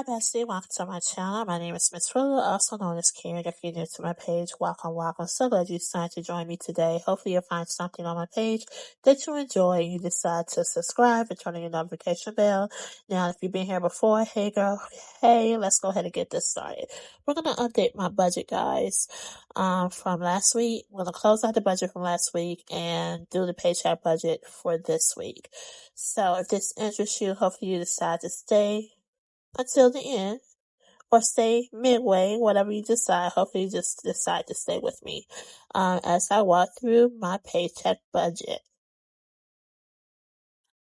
Hi, Bessie. Welcome to my channel. My name is Miss Rula, also known as Karen. If you're new to my page, welcome, welcome. So glad you decided to join me today. Hopefully, you'll find something on my page that you enjoy and you decide to subscribe and turn on your notification bell. Now, if you've been here before, hey girl, hey, let's go ahead and get this started. We're going to update my budget, guys, from last week. We're going to close out the budget from last week and do the paycheck budget for this week. So, if this interests you, hopefully you decide to stay until the end or stay midway, whatever you decide. Hopefully you just decide to stay with me as I walk through my paycheck budget.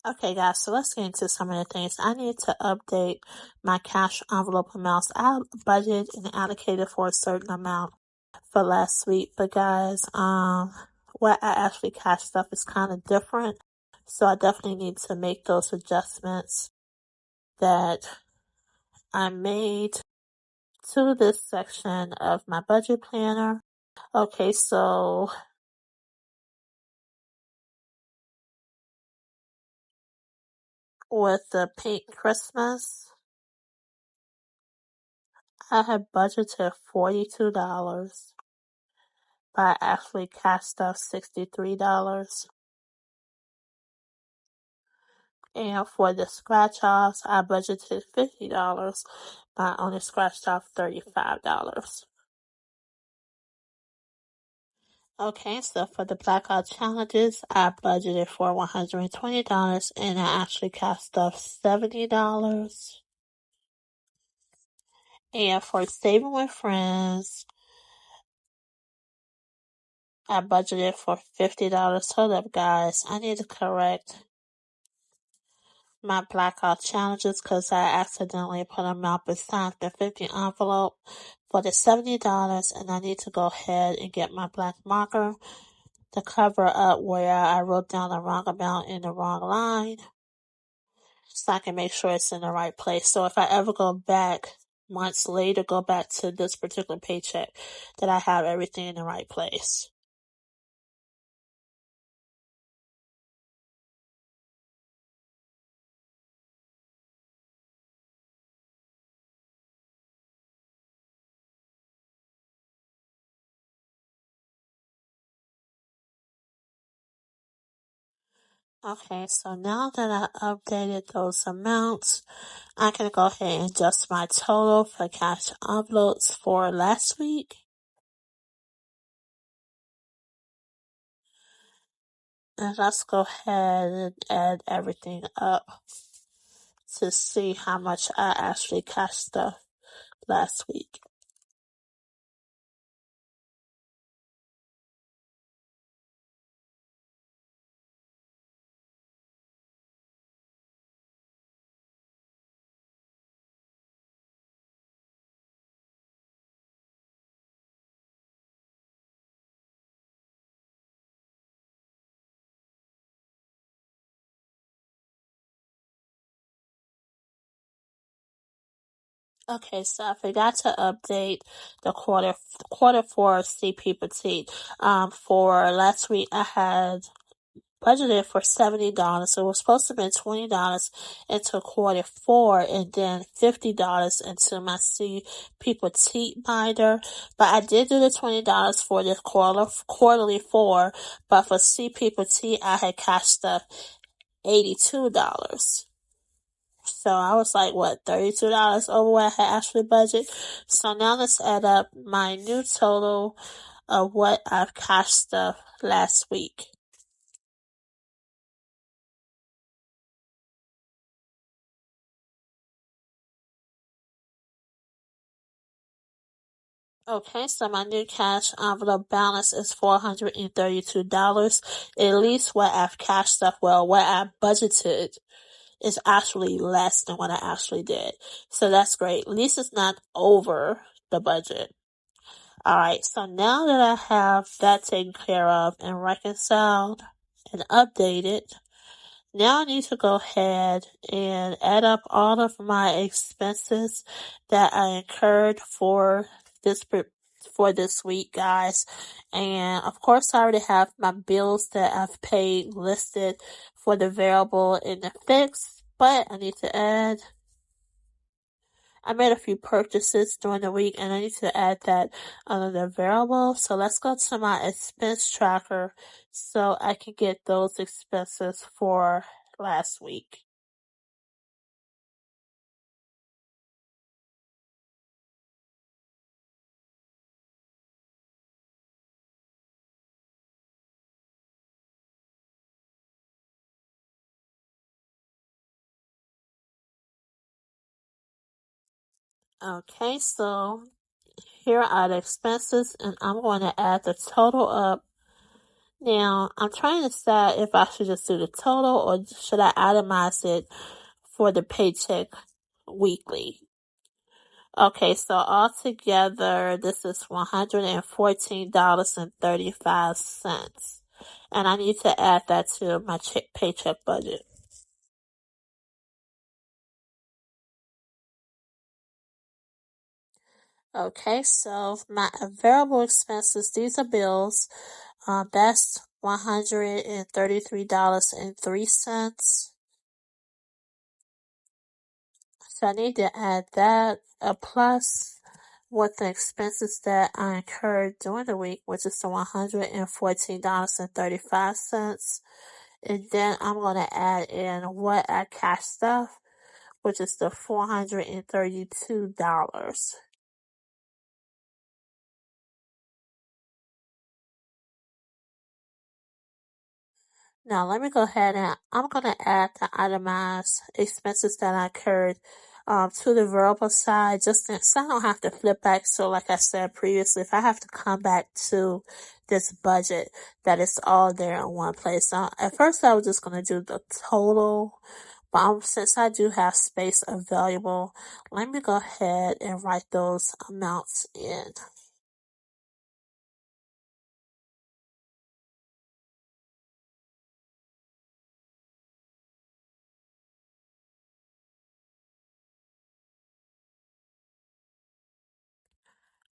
Okay, guys, so let's get into some of the things. I need to update my cash envelope amounts. I budgeted and allocated for a certain amount for last week, but guys, what I actually cashed up is kind of different. So I definitely need to make those adjustments that I made to this section of my budget planner. Okay, so with the pink Christmas, I had budgeted $42, but I actually cashed out $63. And for the scratch offs, I budgeted $50, but I only scratched off $35. Okay, so for the blackout challenges, I budgeted for $120 and I actually cashed off $70. And for saving with friends, I budgeted for $50. Hold up, guys. I need to correct my blackout challenges because I accidentally put them out beside the 50 envelope for the $70, and I need to go ahead and get my black marker to cover up where I wrote down the wrong amount in the wrong line so I can make sure it's in the right place. So if I ever go back months later, go back to this particular paycheck, that I have everything in the right place. Okay, so now that I updated those amounts, I can go ahead and adjust my total for cash envelopes for last week. And let's go ahead and add everything up to see how much I actually cashed up last week. Okay, so I forgot to update the quarter four CP Petite. For last week I had budgeted for $70. So it was supposed to be $20 into quarter four and then $50 into my CP Petite binder. But I did do the $20 for the quarterly four, but for CP Petite I had cashed up $82. So I was like, what, $32 over what I had actually budgeted. So now let's add up my new total of what I've cashed up last week. Okay, so my new cash envelope balance is $432. At least what I've cashed up, well, what I budgeted is actually less than what I actually did. So that's great. At least it's not over the budget. Alright, so now that I have that taken care of and reconciled and updated, now I need to go ahead and add up all of my expenses that I incurred for this week, guys. And of course, I already have my bills that I've paid listed for the variable and the fixed, but I need to add I made a few purchases during the week and I need to add that under the variable. So let's go to my expense tracker so I can get those expenses for last week. Okay, so here are the expenses and I'm going to add the total up. Now, I'm trying to decide if I should just do the total or should I itemize it for the paycheck weekly. Okay, so altogether, this is $114.35. And I need to add that to my paycheck budget. Okay, so my variable expenses, these are bills. That's $133.03. So I need to add that plus what the expenses that I incurred during the week, which is the $114.35. And then I'm going to add in what I cashed off, which is the $432. Now let me go ahead and I'm going to add the itemized expenses that I incurred to the variable side just so I don't have to flip back. So like I said previously, if I have to come back to this budget, that it's all there in one place. So at first I was just going to do the total, but since I do have space available, let me go ahead and write those amounts in.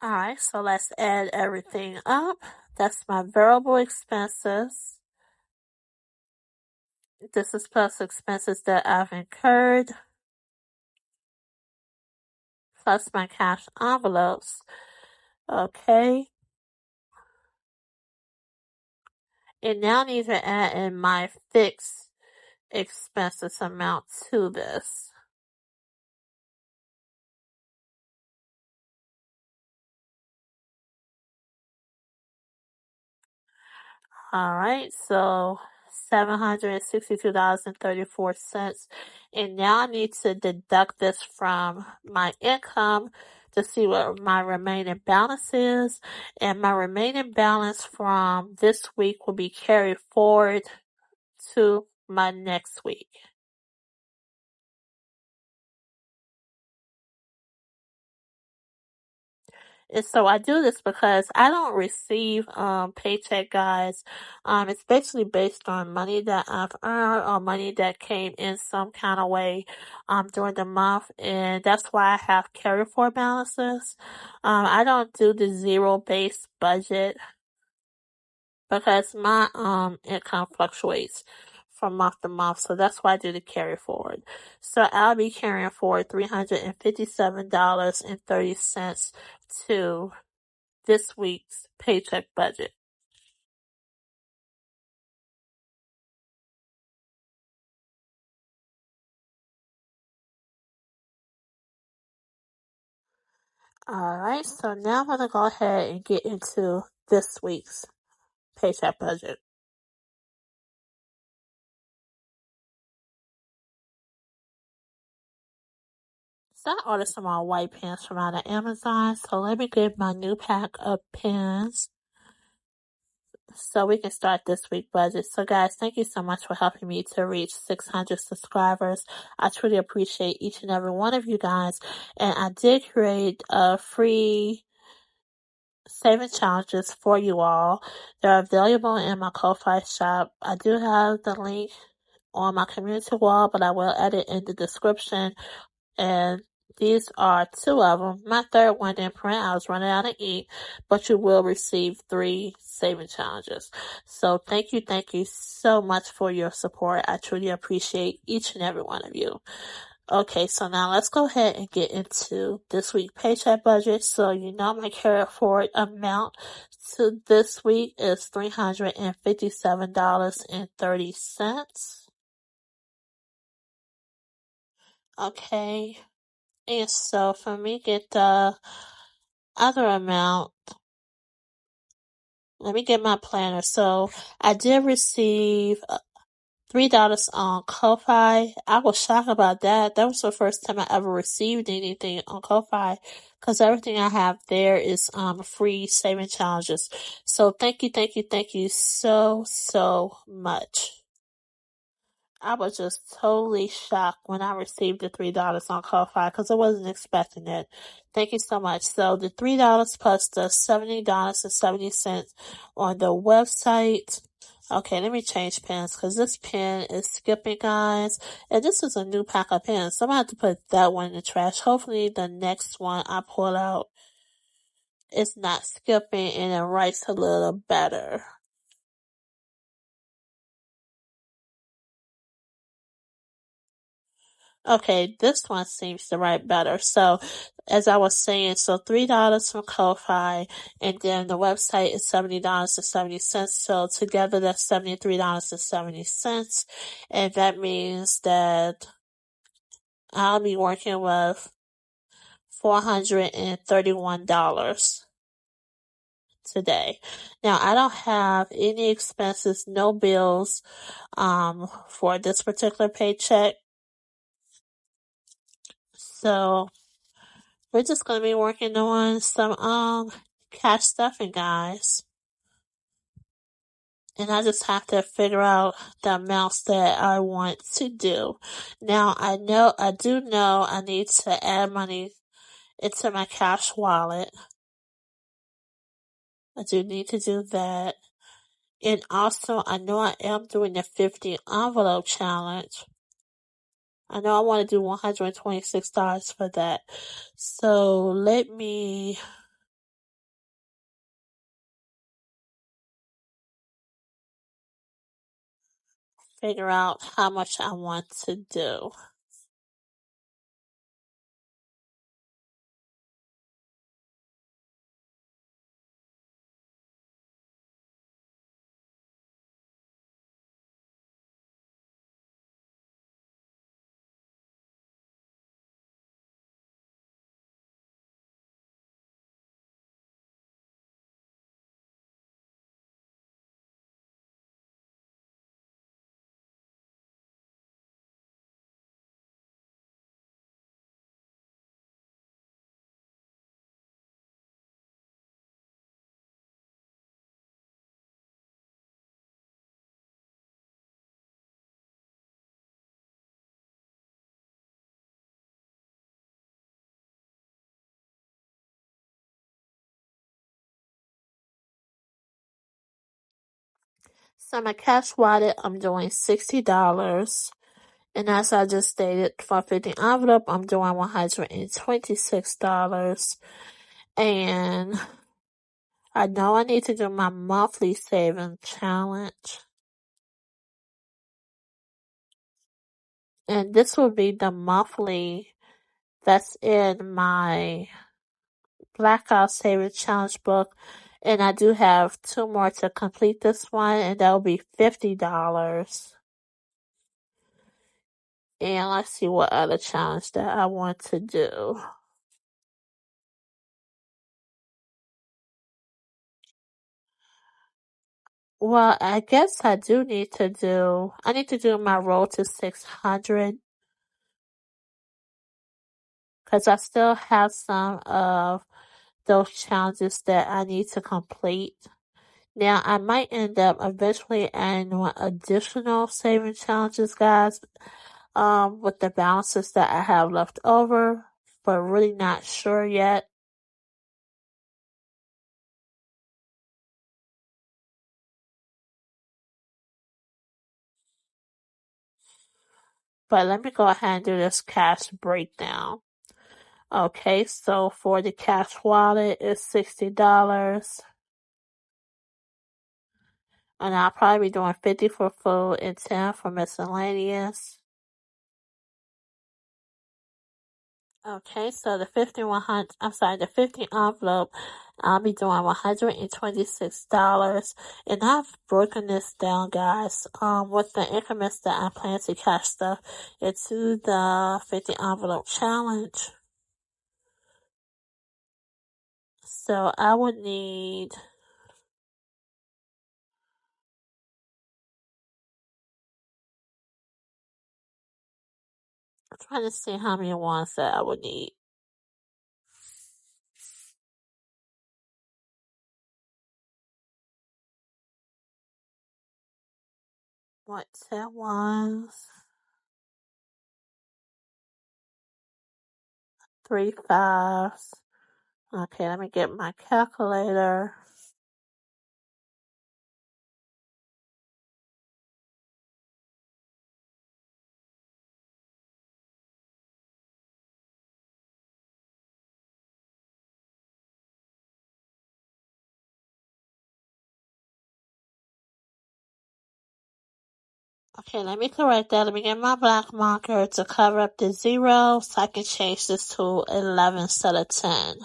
Alright, so let's add everything up. That's my variable expenses. This is plus expenses that I've incurred, plus my cash envelopes. Okay. And now I need to add in my fixed expenses amount to this. Alright, so $762.34. And now I need to deduct this from my income to see what my remaining balance is. And my remaining balance from this week will be carried forward to my next week. And so I do this because I don't receive paycheck, guys. It's basically based on money that I've earned or money that came in some kind of way during the month, and that's why I have carry forward balances. I don't do the zero based budget because my income fluctuates from month to month, so that's why I do the carry forward. So I'll be carrying forward $357.30 to this week's paycheck budget. Alright, so now I'm going to go ahead and get into this week's paycheck budget. So I ordered some more white pens from out of Amazon, so let me get my new pack of pens so we can start this week budget. So guys, thank you so much for helping me to reach 600 subscribers. I truly appreciate each and every one of you guys. And I did create a free saving challenges for you all. They're available in my Ko-Fi shop. I do have the link on my community wall, but I will add it in the description. And these are two of them. My third one didn't print. I was running out of ink, but you will receive 3 saving challenges. So thank you so much for your support. I truly appreciate each and every one of you. Okay, so now let's go ahead and get into this week's paycheck budget. So you know my carry forward amount to this week is $357.30. Okay, and so for me get the other amount, let me get my planner. So I did receive $3 on Ko-Fi. I was shocked about that. That was the first time I ever received anything on Ko-Fi, because everything I have there is free saving challenges. So thank you so much. I was just totally shocked when I received the $3 on Ko-Fi because I wasn't expecting it. Thank you so much. So the $3 plus the $70.70 on the website. Okay, let me change pens because this pen is skipping, guys. And this is a new pack of pens, so I'm going to have to put that one in the trash. Hopefully the next one I pull out is not skipping and it writes a little better. Okay, this one seems to write better. So, as I was saying, so $3 from Ko-Fi, and then the website is $70.70. So together, that's $73.70, and that means that I'll be working with $431 today. Now, I don't have any expenses, no bills, for this particular paycheck. So we're just gonna be working on some cash stuffing, guys. And I just have to figure out the amounts that I want to do. Now I do know I need to add money into my cash wallet. I do need to do that. And also I know I am doing the 50 envelope challenge. I know I want to do $126 for that. So let me figure out how much I want to do. So my cash wallet, I'm doing $60. And as I just stated, for 50 envelope, I'm doing $126. And I know I need to do my monthly saving challenge. And this will be the monthly that's in my Blackout Saving Challenge book. And I do have 2 more to complete this one, and that will be $50. And let's see what other challenge that I want to do. Well, I guess I need to do my road to 600, because I still have some of those challenges that I need to complete. Now, I might end up eventually adding on additional saving challenges, guys, with the balances that I have left over, but really not sure yet. But let me go ahead and do this cash breakdown. Okay, so for the cash wallet, it's $60. And I'll probably be doing 50 for food and 10 for miscellaneous. Okay, so the 50 envelope, I'll be doing $126. And I've broken this down, guys, with the increments that I plan to cash stuff into the 50 envelope challenge. So I would need, I'm trying to see how many ones that I would need. What, 10 ones, 3 fives. Okay, let me get my calculator. Okay, let me correct that. Let me get my black marker to cover up the 0 so I can change this to 11 instead of 10.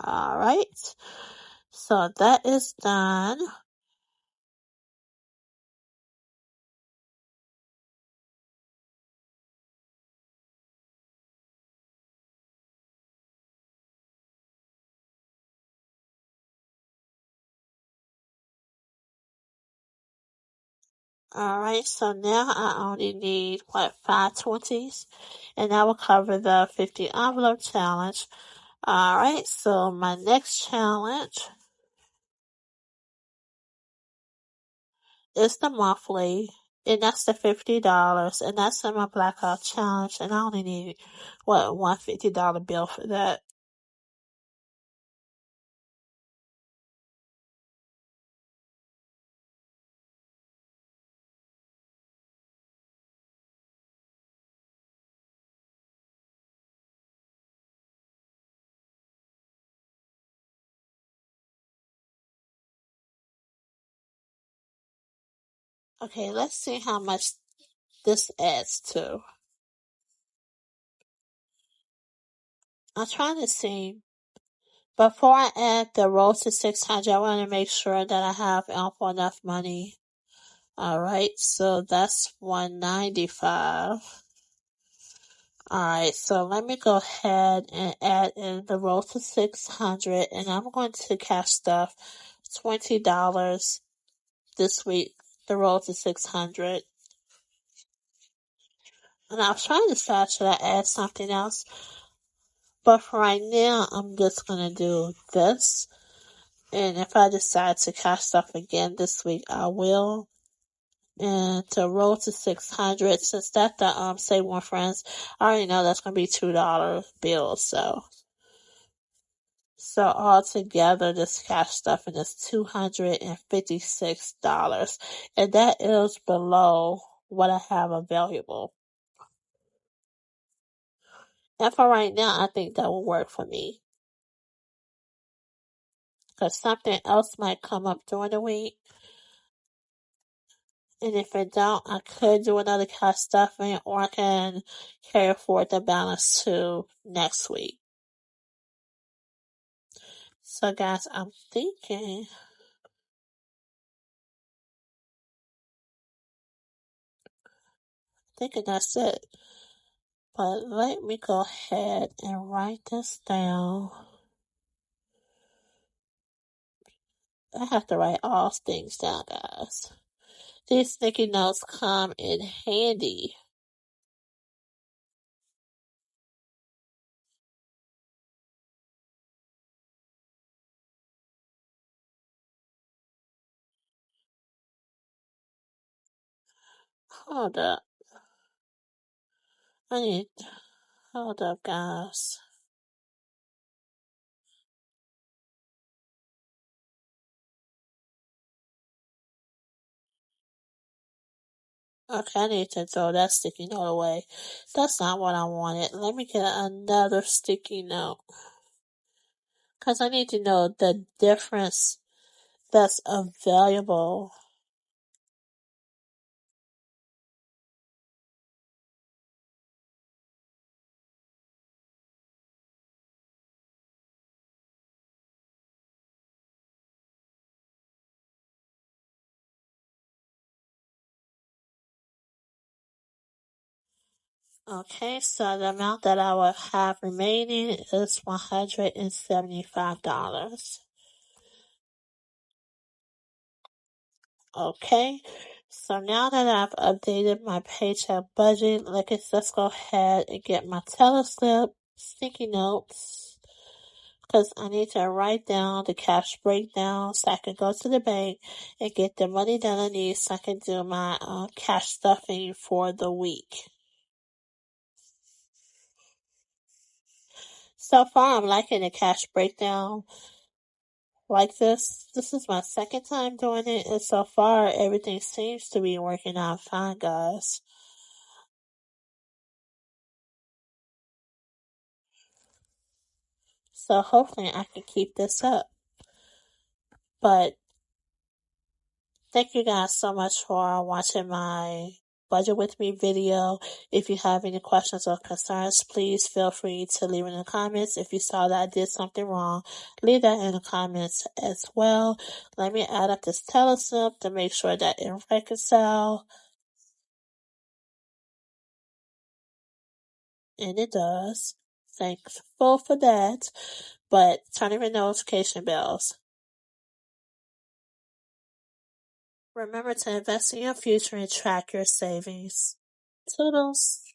Alright, so that is done. Alright, so now I only need, 5 20s? And that will cover the 50 envelope challenge. Alright, so my next challenge is the monthly, and that's the $50, and that's in my blackout challenge, and I only need, one $50 bill for that. Okay, let's see how much this adds to. I'm trying to see. Before I add the roll to 600, I want to make sure that I have ample enough money. Alright, so that's 195. Alright, so let me go ahead and add in the roll to 600, and I'm going to cash stuff $20 this week, the roll to 600. And I was trying to decide, should I add something else? But for right now, I'm just gonna do this. And if I decide to cash stuff again this week, I will. And to roll to 600, since that's the Save One Friends, I already know that's gonna be $2 bills. So altogether, this cash stuffing is $256, and that is below what I have available. And for right now, I think that will work for me. Because something else might come up during the week. And if it don't, I could do another cash stuffing, or I can carry forward the balance to next week. So guys, I'm thinking that's it. But let me go ahead and write this down. I have to write all things down, guys. These sticky notes come in handy. Hold up. Hold up, guys. Okay, I need to throw that sticky note away. That's not what I wanted. Let me get another sticky note. Because I need to know the difference that's available. Okay, so the amount that I will have remaining is $175. Okay, so now that I've updated my paycheck budget, let's go ahead and get my teleslip, sticky notes, because I need to write down the cash breakdown so I can go to the bank and get the money that I need so I can do my cash stuffing for the week. So far, I'm liking the cash breakdown like this. This is my second time doing it, and so far, everything seems to be working out fine, guys. So hopefully, I can keep this up. But thank you guys so much for watching my budget with me video. If you have any questions or concerns, please feel free to leave in the comments. If you saw that I did something wrong, leave that in the comments as well. Let me add up this telesip to make sure that it reconcile. And it does. Thankful for that. But turn on your notification bells. Remember to invest in your future and track your savings. Toodles.